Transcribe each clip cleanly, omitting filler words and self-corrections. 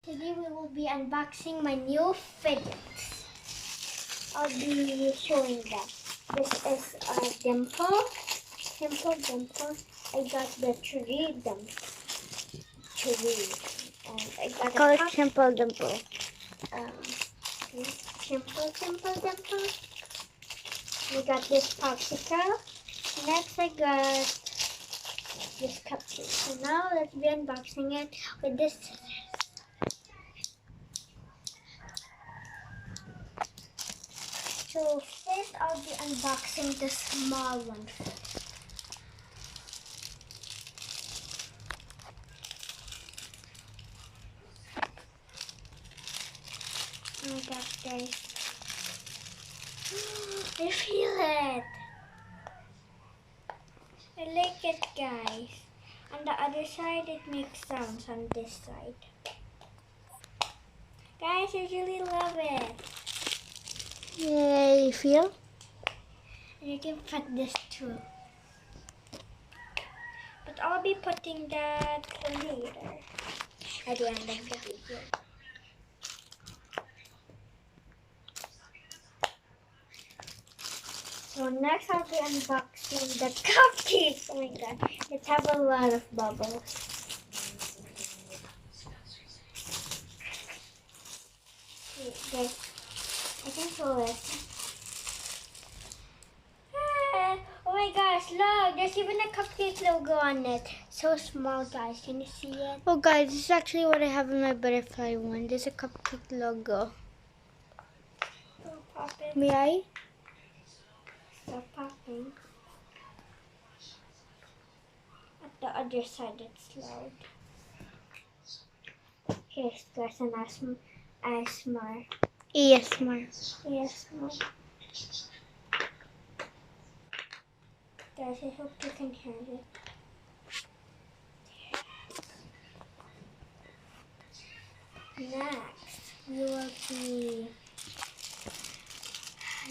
Today we will be unboxing my new fidgets. I'll be showing them. This is a dimple. Dimple. I got the tree dimple. And I got Call it simple dimple. Dimple. We got this popsicle. Next I got this cupcake. So now let's be unboxing it with this scissors. So first I'll be unboxing the small one first. Oh my gosh, guys. I feel it. I like it, guys. On the other side, it makes sounds on this side. Guys, I really love it. Yeah, you feel? And you can put this too. But I'll be putting that later. At the end of the video. So next I'll be unboxing the cupcakes. Oh my god, it has a lot of bubbles. Wait, guys, I can pull it. Oh my gosh, look, there's even a cupcake logo on it. So small, guys, can you see it? Oh guys, this is actually what I have in my butterfly one. There's a cupcake logo. Oh, pop it. May I? Stop popping. At the other side, it's loud. Here's guys an ASMR. ASMR. ASMR. Guys, I hope you can hear it. Next,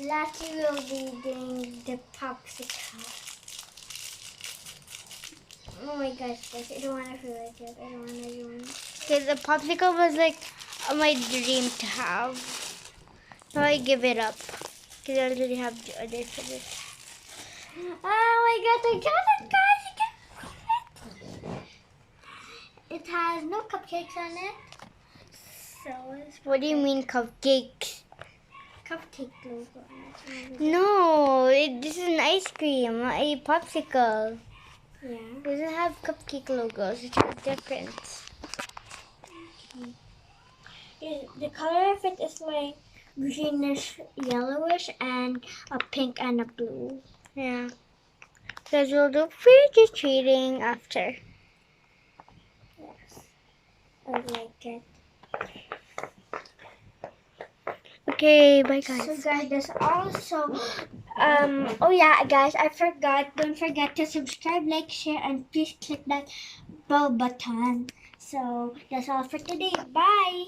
lastly we will be doing the popsicle. Oh my gosh, guys, I don't want to feel like it. I don't want to do it. Okay, the popsicle was like my dream to have. So I give it up. Because I already have the other fidgets. Oh my god, I got it, guys! You can feel it! It has no cupcakes on it. So it's What do you mean cupcakes? cupcake logo on it. No, this is an ice cream, not a popsicle. Yeah. It doesn't have cupcake logos, which is different. The color of it is like greenish, yellowish, and a pink and a blue. Yeah. Because we'll do fidget treating after. Yes. I like it. Okay, bye guys. So guys, there's also oh yeah guys, I forgot, don't forget to subscribe, like, share, and please click that bell button. So that's all for today. Bye.